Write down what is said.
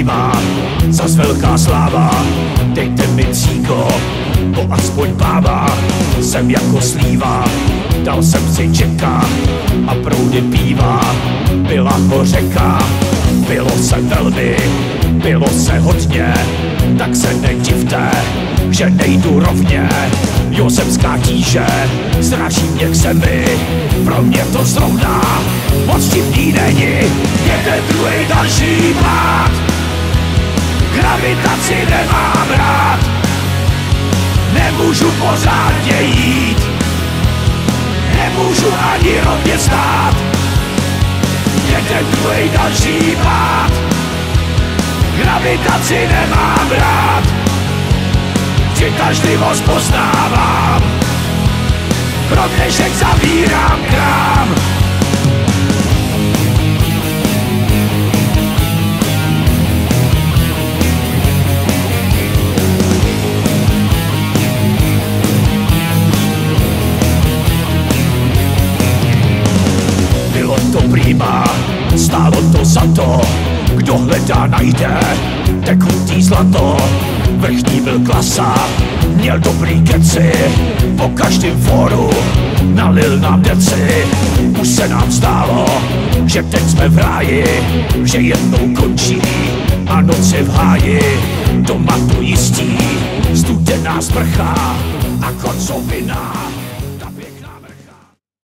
prýma, zas velká sláva. Dejte mi cíko, bo aspoň bába. Jsem jako slíva, dal jsem si čeka a proudy píva. Byla to řeka, bylo se velmi, bylo se hodně, tak se nedivte, že nejdu rovně. Josefská tíže zráží mě k zemi, pro mě to zrovna moc divný není. Jeden druhej další pád, gravitaci nemám rád, nemůžu pořádně jít, nemůžu ani rovně stát. Jeden druhej další pád, gravitaci nemám rád, přitažlivost poznávám, pro dnešek zavírám krám. Bylo to prýma, stálo to za to, kdo hledá najde tekutý zlato. Vrchní byl klasa, měl dobrý keci, po každém fóru nalil nám deci. Už se nám zdálo, že teď jsme v ráji, že jednou končí a noci v háji. Doma tu jistí, studená sprcha a koncovina.